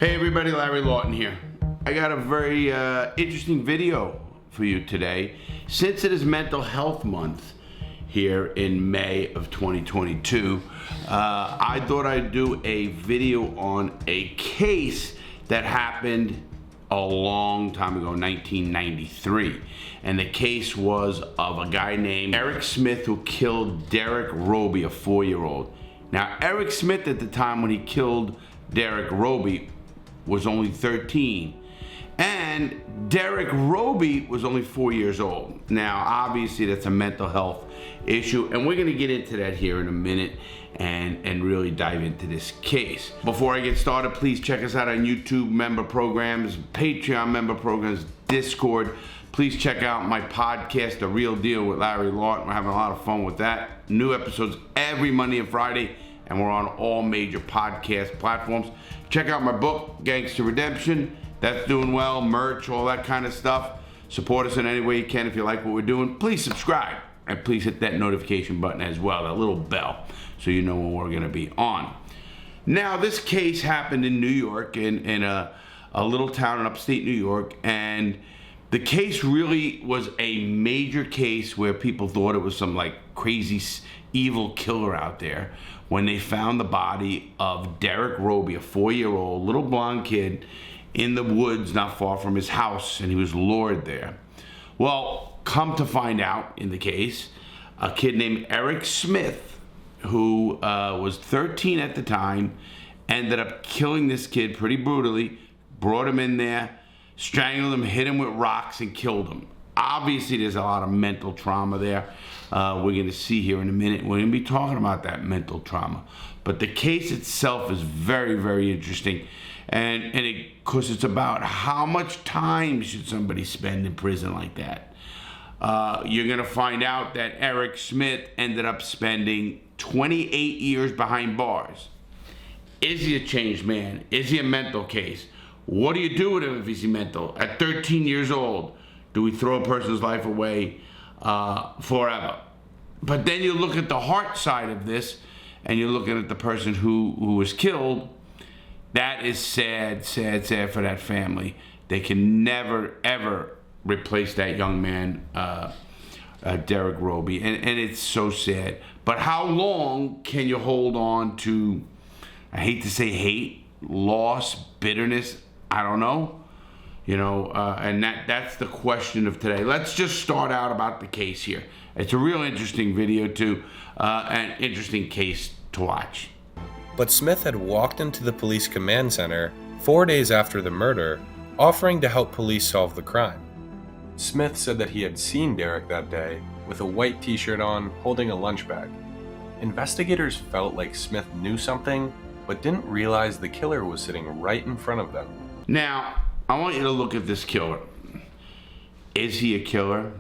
Hey everybody, Larry Lawton here. I got a very interesting video for you today. Since it is Mental Health Month here in May of 2022, I thought I'd do a video on a case that happened a long time ago, 1993. And the case was of a guy named Eric Smith who killed Derek Roby, a 4-year-old. Now, Eric Smith at the time when he killed Derek Roby was only 13, and Derek Roby was only 4 years old. Now, obviously, that's a mental health issue, and we're gonna get into that here in a minute and really dive into this case. Before I get started, please check us out on YouTube member programs, Patreon member programs, Discord. Please check out my podcast, The Real Deal with Larry Lawton. We're having a lot of fun with that. New episodes every Monday and Friday, and we're on all major podcast platforms. Check out my book, Gangster Redemption. That's doing well, merch, all that kind of stuff. Support us in any way you can if you like what we're doing. Please subscribe, and please hit that notification button as well, that little bell, so you know when we're gonna be on. Now, this case happened in New York, in a little town in upstate New York, and the case really was a major case where people thought it was some like crazy evil killer out there when they found the body of Derek Roby, a 4-year-old little blonde kid in the woods not far from his house, and he was lured there. Well, come to find out in the case, a kid named Eric Smith, who was 13 at the time, ended up killing this kid pretty brutally, brought him in there, strangled him, hit him with rocks, and killed him. Obviously, there's a lot of mental trauma there. We're going to see here in a minute. We're going to be talking about that mental trauma. But the case itself is very, very interesting. And because it's about how much time should somebody spend in prison like that. You're going to find out that Eric Smith ended up spending 28 years behind bars. Is he a changed man? Is he a mental case? What do you do with him if he's mental? At 13 years old, do we throw a person's life away forever? But then you look at the heart side of this, and you're looking at the person who was killed. That is sad, sad, sad for that family. They can never, ever replace that young man, Derek Roby, and it's so sad. But how long can you hold on to, I hate to say hate, loss, bitterness? I don't know. You know, and that's the question of today. Let's just start out about the case here. It's a real interesting video too, an interesting case to watch. But Smith had walked into the police command center 4 days after the murder, offering to help police solve the crime. Smith said that he had seen Derek that day with a white t-shirt on, holding a lunch bag. Investigators felt like Smith knew something, but didn't realize the killer was sitting right in front of them. Now, I want you to look at this killer. Is he a killer?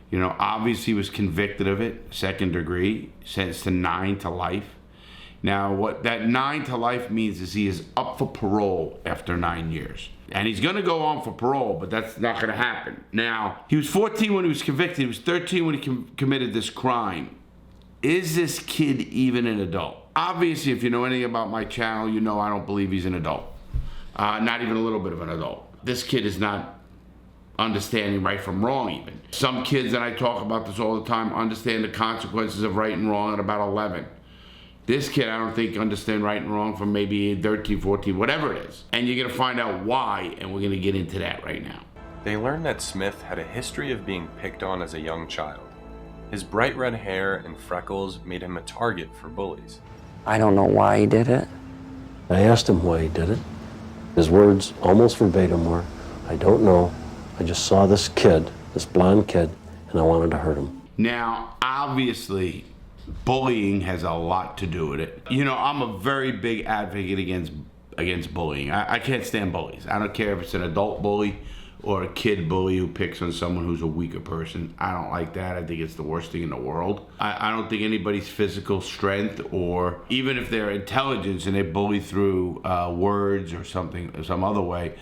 You know, obviously he was convicted of it, 2nd degree, sentenced to 9 to life. Now, what that 9 to life means is he is up for parole after 9 years. And he's gonna go on for parole, but that's not gonna happen. Now, he was 14 when he was convicted, he was 13 when he committed this crime. Is this kid even an adult? Obviously, if you know anything about my channel, you know I don't believe he's an adult. Not even a little bit of an adult. This kid is not understanding right from wrong even. Some kids, and I talk about this all the time, understand the consequences of right and wrong at about 11. This kid, I don't think, understand right and wrong from maybe 13, 14, whatever it is. And you're gonna find out why, and we're gonna get into that right now. They learned that Smith had a history of being picked on as a young child. His bright red hair and freckles made him a target for bullies. I don't know why he did it. I asked him why he did it. His words almost verbatim were, "I don't know. I just saw this kid, this blonde kid, and I wanted to hurt him." Now, obviously, bullying has a lot to do with it. You know, I'm a very big advocate against bullying. I can't stand bullies. I don't care if it's an adult bully or a kid bully who picks on someone who's a weaker person. I don't like that. I think it's the worst thing in the world. I don't think anybody's physical strength, or even if their intelligence and they bully through words or something, some other way,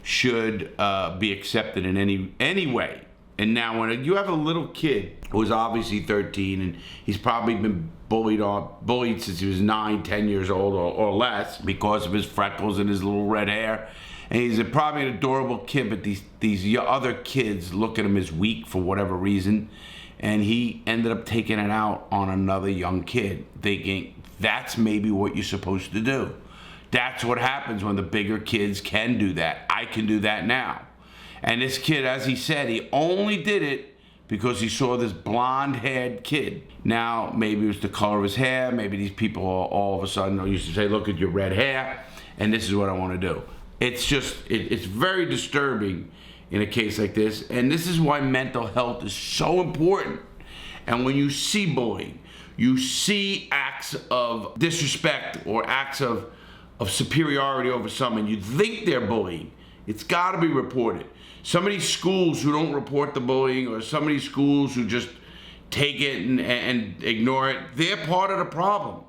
should be accepted in any way. And now when you have a little kid who's obviously 13 and he's probably been bullied since he was 9, 10 years old or less because of his freckles and his little red hair. And he's probably an adorable kid, but these other kids look at him as weak for whatever reason. And he ended up taking it out on another young kid, thinking that's maybe what you're supposed to do. That's what happens when the bigger kids can do that. I can do that now. And this kid, as he said, he only did it because he saw this blonde-haired kid. Now, maybe it was the color of his hair. Maybe these people all of a sudden used to say, look at your red hair, and this is what I want to do. It's just, it's very disturbing in a case like this. And this is why mental health is so important. And when you see bullying, you see acts of disrespect or acts of superiority over someone, you think they're bullying, it's got to be reported. Some of these schools who don't report the bullying, or some of these schools who just take it and ignore it, they're part of the problem.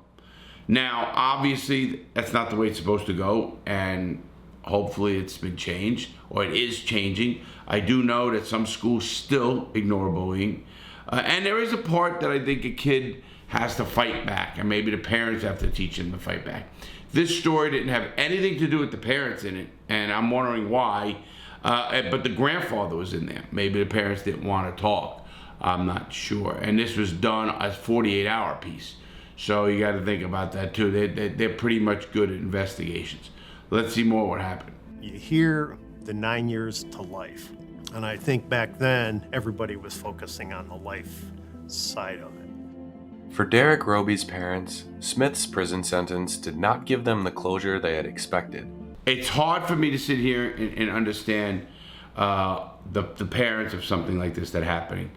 Now, obviously, that's not the way it's supposed to go, and hopefully it's been changed, or it is changing. I do know that some schools still ignore bullying, and there is a part that I think a kid has to fight back, and maybe the parents have to teach them to fight back. This story didn't have anything to do with the parents in it, and I'm wondering why. But the grandfather was in there. Maybe the parents didn't want to talk. I'm not sure. And this was done as 48-hour piece. So you got to think about that too. They're pretty much good at investigations. Let's see more what happened. You hear the 9 years to life. And I think back then, everybody was focusing on the life side of it. For Derek Roby's parents, Smith's prison sentence did not give them the closure they had expected. It's hard for me to sit here and understand the parents of something like this that happening.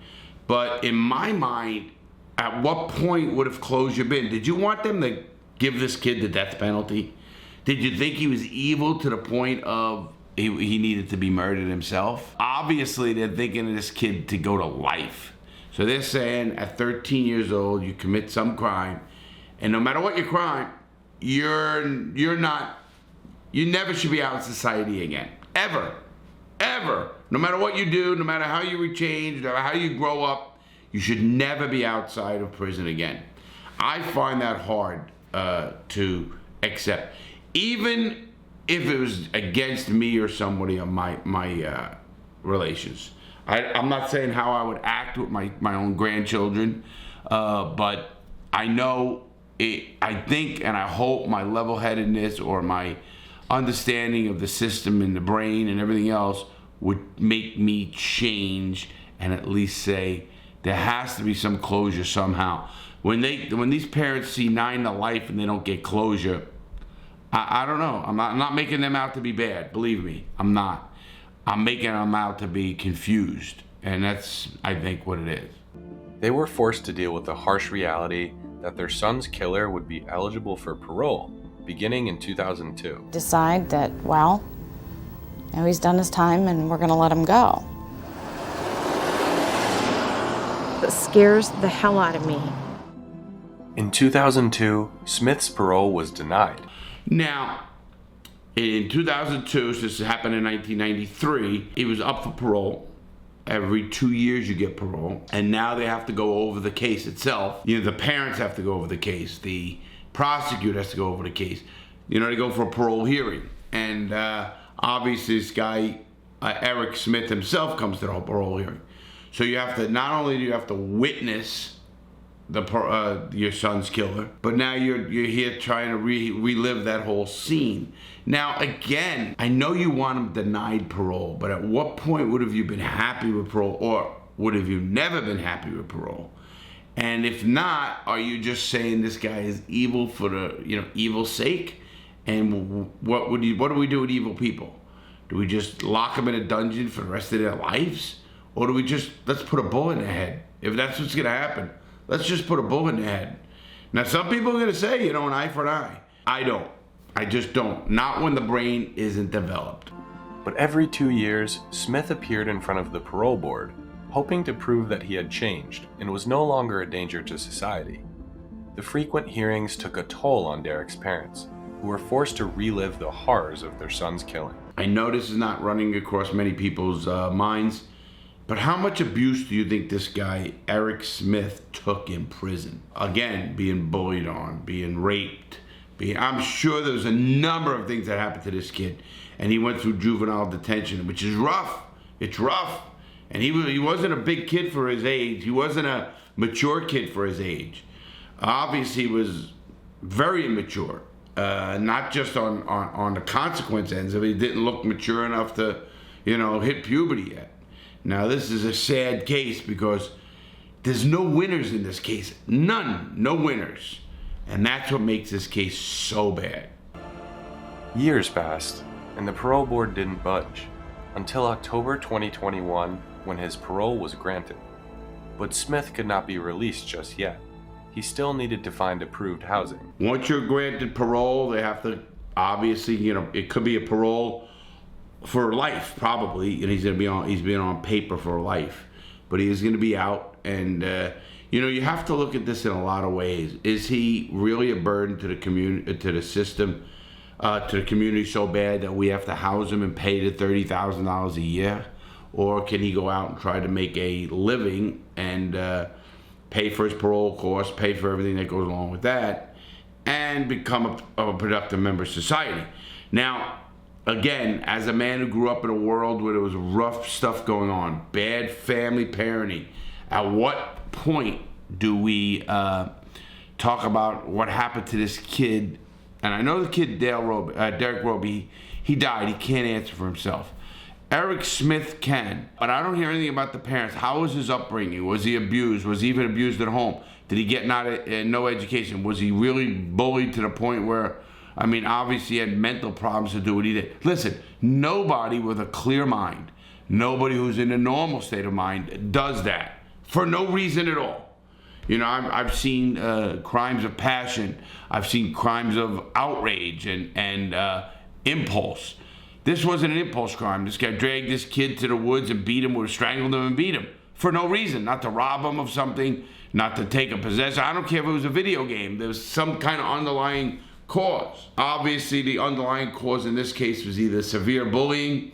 But in my mind, at what point would have closure been? Did you want them to give this kid the death penalty? Did you think he was evil to the point of he needed to be murdered himself? Obviously, they're thinking of this kid to go to life. So they're saying at 13 years old, you commit some crime, and no matter what your crime, you never should be out in society again. Ever. Ever. No matter what you do, no matter how you were changed, no matter how you grow up, you should never be outside of prison again. I find that hard to accept. Even if it was against me or somebody of my relations. I'm not saying how I would act with my own grandchildren, but I know I think and I hope my level-headedness or my understanding of the system and the brain and everything else would make me change and at least say there has to be some closure somehow. When these parents see 9 to life and they don't get closure, I don't know. I'm not making them out to be bad. Believe me, I'm not. I'm making them out to be confused, and that's, I think, what it is. They were forced to deal with the harsh reality that their son's killer would be eligible for parole beginning in 2002. Decide that, well, now he's done his time and we're going to let him go. It scares the hell out of me. In 2002, Smith's parole was denied. Now, in 2002, so this happened in 1993, he was up for parole. Every 2 years you get parole, and now they have to go over the case itself. You know, the parents have to go over the case. The prosecutor has to go over the case. You know, they go for a parole hearing. And obviously this guy, Eric Smith himself, comes to the parole hearing. So you have to, not only do you have to witness your son's killer, but now you're here trying to relive that whole scene. Now, again, I know you want him denied parole, but at what point would have you been happy with parole, or would have you never been happy with parole? And if not, are you just saying this guy is evil for the evil's sake? And what do we do with evil people? Do we just lock them in a dungeon for the rest of their lives, or do we just let's put a bullet in their head? If that's what's gonna happen, let's just put a bullet in their head. Now, some people are gonna say, an eye for an eye. I don't. I just don't. Not when the brain isn't developed. But every 2 years, Smith appeared in front of the parole board, hoping to prove that he had changed and was no longer a danger to society. The frequent hearings took a toll on Derek's parents, who were forced to relive the horrors of their son's killing. I know this is not running across many people's minds, But how much abuse do you think this guy, Eric Smith, took in prison? Again, being bullied on, being raped. I'm sure there's a number of things that happened to this kid. And he went through juvenile detention, which is rough. It's rough. And he wasn't a big kid for his age. He wasn't a mature kid for his age. Obviously, he was very immature. Not just on the consequence ends of it. He didn't look mature enough to, hit puberty yet. Now, this is a sad case because there's no winners in this case. None. No winners. And that's what makes this case so bad. Years passed, and the parole board didn't budge until October 2021 when his parole was granted. But Smith could not be released just yet. He still needed to find approved housing. Once you're granted parole, they have to, obviously, it could be a parole for life, probably, and he's been on paper for life, but he is going to be out, and you have to look at this in a lot of ways. Is he really a burden to the community, to the system, to the community so bad that we have to house him and pay the $30,000 a year, or can he go out and try to make a living and pay for his parole costs, pay for everything that goes along with that, and become a productive member of society? Now, again, as a man who grew up in a world where there was rough stuff going on, bad family parenting, at what point do we talk about what happened to this kid? And I know the kid, Derek Roby, he died. He can't answer for himself. Eric Smith can, but I don't hear anything about the parents. How was his upbringing? Was he abused? Was he even abused at home? Did he get no education? Was he really bullied to the point where, obviously he had mental problems to do what he did? Listen, nobody with a clear mind, nobody who's in a normal state of mind does that for no reason at all. I've seen crimes of passion. I've seen crimes of outrage and impulse. This wasn't an impulse crime. This guy dragged this kid to the woods and beat him, would have strangled him and beat him for no reason. Not to rob him of something, not to take a possession. I don't care if it was a video game. There was some kind of underlying cause. Obviously, the underlying cause in this case was either severe bullying,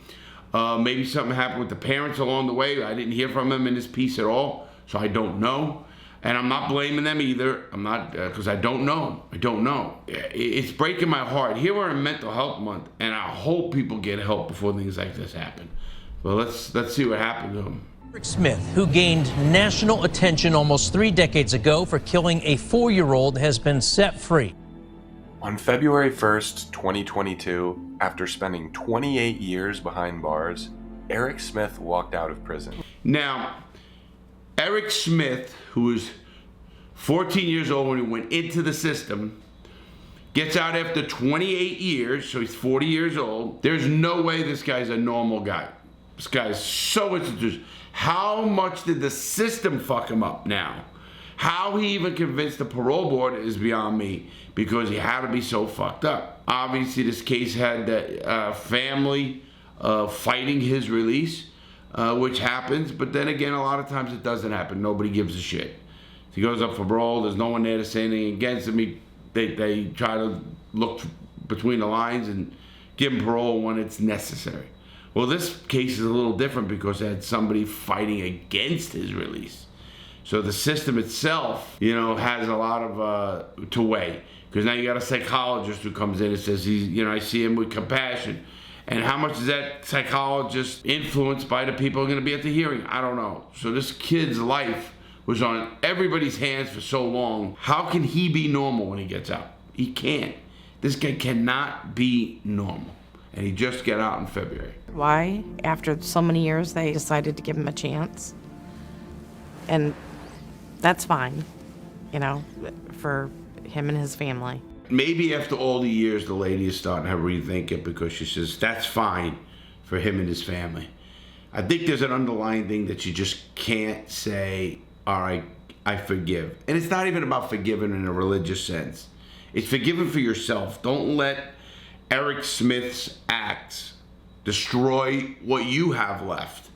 maybe something happened with the parents along the way. I didn't hear from him in this piece at all, so I don't know. And I'm not blaming them either. I'm not, because I don't know. I don't know. It's breaking my heart. Here we're in Mental Health Month, and I hope people get help before things like this happen. Well, let's see what happened to him. Eric Smith, who gained national attention almost 3 decades ago for killing a 4-year-old, has been set free. On February 1st, 2022, after spending 28 years behind bars, Eric Smith walked out of prison. Now, Eric Smith, who was 14 years old when he went into the system, gets out after 28 years, so he's 40 years old. There's no way this guy's a normal guy. This guy's so institutional. How much did the system fuck him up now? How he even convinced the parole board is beyond me, because he had to be so fucked up. Obviously, this case had the family fighting his release, which happens, but then again, a lot of times it doesn't happen. Nobody gives a shit. He goes up for parole, there's no one there to say anything against him. They try to look between the lines and give him parole when it's necessary. Well, this case is a little different because it had somebody fighting against his release. So the system itself, has a lot of to weigh. Because now you got a psychologist who comes in and says, I see him with compassion. And how much is that psychologist influenced by the people who are going to be at the hearing? I don't know. So this kid's life was on everybody's hands for so long. How can he be normal when he gets out? He can't. This guy cannot be normal. And he just got out in February. Why, after so many years, they decided to give him a chance? And that's fine, for him and his family. Maybe after all the years, the lady is starting to rethink it, because she says that's fine for him and his family. I think there's an underlying thing that you just can't say, all right, I forgive. And it's not even about forgiving in a religious sense. It's forgiving for yourself. Don't let Eric Smith's acts destroy what you have left.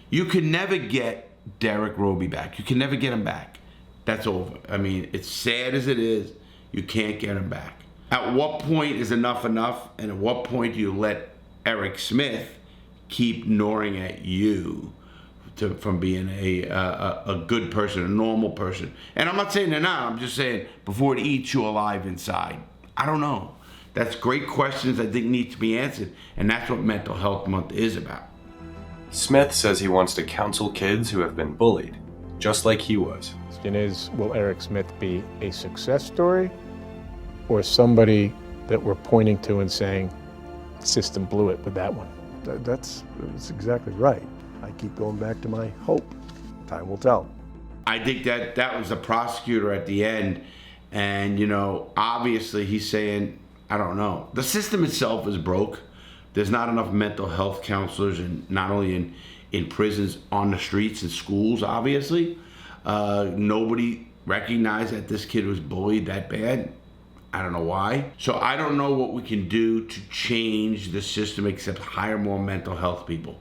You can never get Derek Roby back. You can never get him back. That's over. It's sad as it is, you can't get him back. At what point is enough enough? And at what point do you let Eric Smith keep gnawing at you from being a good person, a normal person. And I'm not saying they're not. I'm just saying before it eats you alive inside. I don't know. That's great questions I think need to be answered, and that's what Mental Health Month is about. Smith says he wants to counsel kids who have been bullied, just like he was. The question is, will Eric Smith be a success story or somebody that we're pointing to and saying, the system blew it with that one? That's exactly right. I keep going back to my hope. Time will tell. I think that was the prosecutor at the end, and obviously he's saying, I don't know. The system itself is broke. There's not enough mental health counselors, and not only in prisons, on the streets and schools, obviously. Nobody recognized that this kid was bullied that bad. I don't know why. So I don't know what we can do to change the system except hire more mental health people.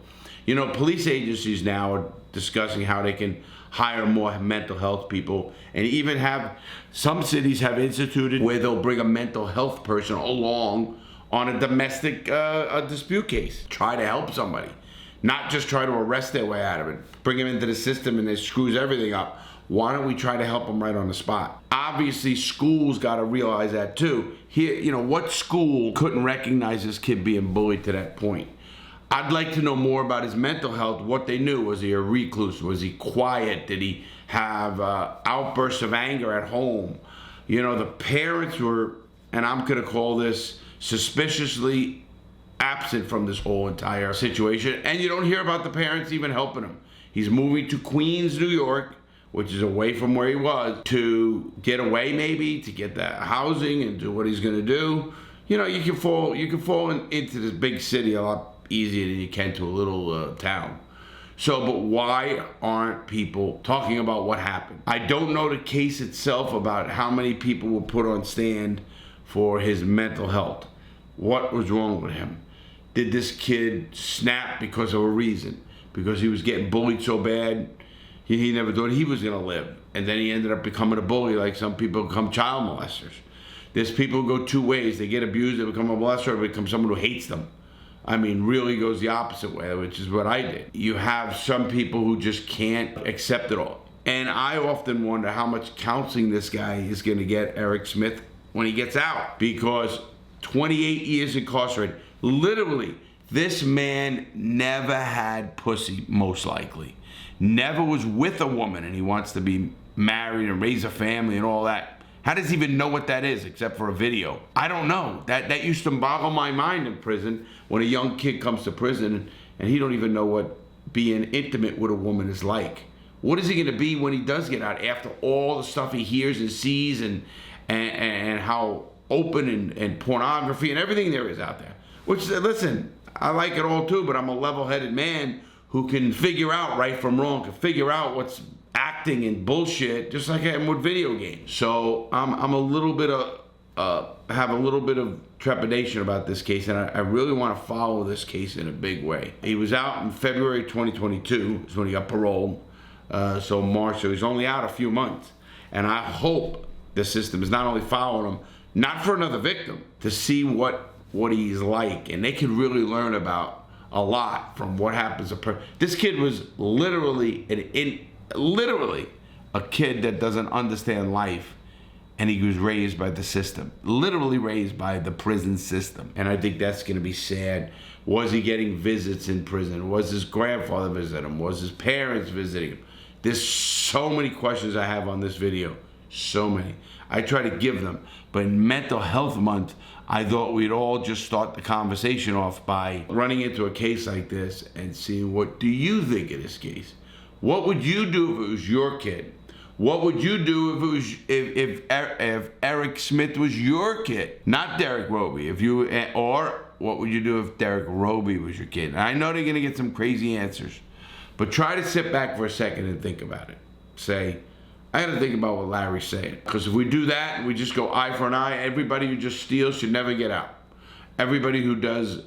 Police agencies now are discussing how they can hire more mental health people, and even some cities have instituted where they'll bring a mental health person along on a domestic dispute case. Try to help somebody, not just try to arrest their way out of it. Bring them into the system and it screws everything up. Why don't we try to help them right on the spot? Obviously, schools got to realize that too. Here, what school couldn't recognize this kid being bullied to that point? I'd like to know more about his mental health, what they knew. Was he a recluse? Was he quiet? Did he have outbursts of anger at home? The parents were, and I'm going to call this, suspiciously absent from this whole entire situation. And you don't hear about the parents even helping him. He's moving to Queens, New York, which is away from where he was, to get away maybe, to get that housing and do what he's going to do. You can fall into this big city a lot easier than you can to a little town. But why aren't people talking about what happened? I don't know the case itself about how many people were put on stand for his mental health. What was wrong with him? Did this kid snap because of a reason? Because he was getting bullied so bad, he never thought he was going to live. And then he ended up becoming a bully, like some people become child molesters. There's people who go two ways. They get abused, they become a molester, or become someone who hates them. Really goes the opposite way, which is what I did. You have some people who just can't accept it all. And I often wonder how much counseling this guy is going to get, Eric Smith, when he gets out. Because 28 years incarcerated, literally, this man never had pussy, most likely. Never was with a woman, and he wants to be married and raise a family and all that. How does he even know what that is except for a video? I don't know. That used to boggle my mind in prison when a young kid comes to prison and he don't even know what being intimate with a woman is like. What is he going to be when he does get out after all the stuff he hears and sees and how open and pornography and everything there is out there? Which, listen, I like it all too, but I'm a level-headed man who can figure out right from wrong, can figure out what's acting and bullshit, just like I am with video games. So I'm a little bit have a little bit of trepidation about this case, and I really want to follow this case in a big way. He was out in February 2022, is when he got parole. So March, so he's only out a few months. And I hope the system is not only following him, not for another victim, to see what he's like, and they can really learn about a lot from what happens. This kid was literally a kid that doesn't understand life, and he was raised by the system, literally raised by the prison system. And I think that's going to be sad. Was he getting visits in prison? Was his grandfather visiting him? Was his parents visiting him? There's so many questions I have on this video, so many. I try to give them, but in Mental Health Month, I thought we'd all just start the conversation off by running into a case like this and seeing, what do you think of this case? What would you do if it was your kid? What would you do if it was if Eric Smith was your kid, not Derek Roby? Or what would you do if Derek Roby was your kid? And I know they're gonna get some crazy answers, but try to sit back for a second and think about it. Say, I gotta think about what Larry's saying, because if we do that and we just go eye for an eye, everybody who just steals should never get out. Everybody who does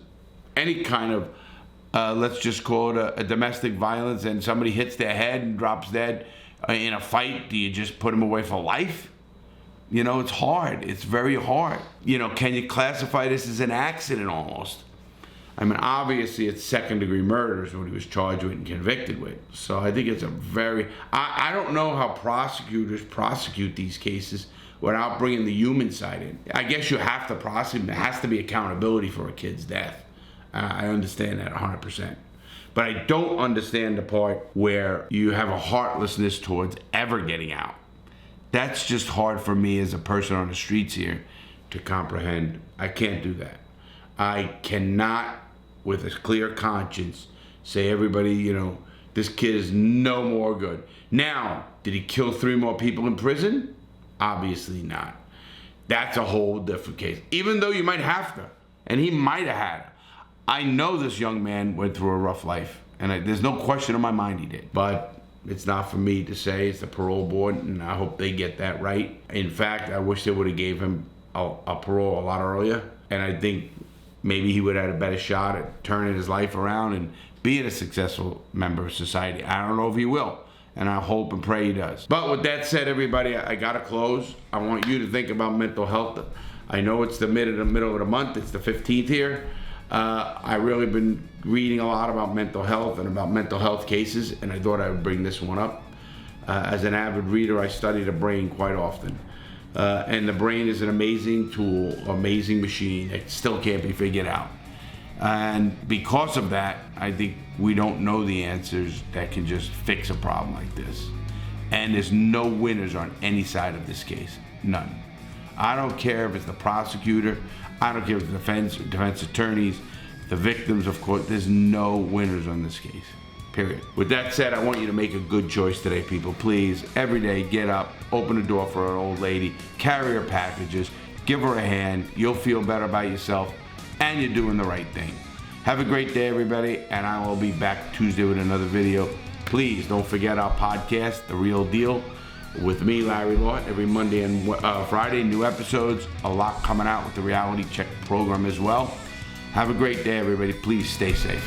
any kind of let's just call it a domestic violence, and somebody hits their head and drops dead in a fight, do you just put them away for life? It's hard. It's very hard. Can you classify this as an accident almost? I mean, obviously it's second-degree murder is what he was charged with and convicted with. So I think it's a very, I don't know how prosecutors prosecute these cases without bringing the human side in. I guess you have to prosecute, there has to be accountability for a kid's death. I understand that 100%. But I don't understand the part where you have a heartlessness towards ever getting out. That's just hard for me as a person on the streets here to comprehend. I can't do that. I cannot, with a clear conscience, say everybody, you know, this kid is no more good. Now, did he kill 3 more people in prison? Obviously not. That's a whole different case. Even though you might have to, and he might have had to. I know this young man went through a rough life, and there's no question in my mind he did. But it's not for me to say. It's the parole board, and I hope they get that right. In fact, I wish they would have gave him a parole a lot earlier, and I think maybe he would have had a better shot at turning his life around and being a successful member of society. I don't know if he will, and I hope and pray he does. But with that said, everybody, I gotta close. I want you to think about mental health. I know it's the middle of the month. It's the 15th here. I've really been reading a lot about mental health and about mental health cases, and I thought I would bring this one up. As an avid reader, I study the brain quite often. And the brain is an amazing tool, amazing machine that still can't be figured out. And because of that, I think we don't know the answers that can just fix a problem like this. And there's no winners on any side of this case, none. I don't care if it's the prosecutor, I don't care if it's the defense attorneys, the victims, of course, there's no winners on this case, period. With that said, I want you to make a good choice today, people. Please, every day, get up, open the door for an old lady, carry her packages, give her a hand, you'll feel better about yourself, and you're doing the right thing. Have a great day, everybody, and I will be back Tuesday with another video. Please don't forget our podcast, The Real Deal, with me, Larry Lawton, every Monday and Friday, new episodes, a lot coming out with the reality check program as well. Have a great day, everybody. Please stay safe.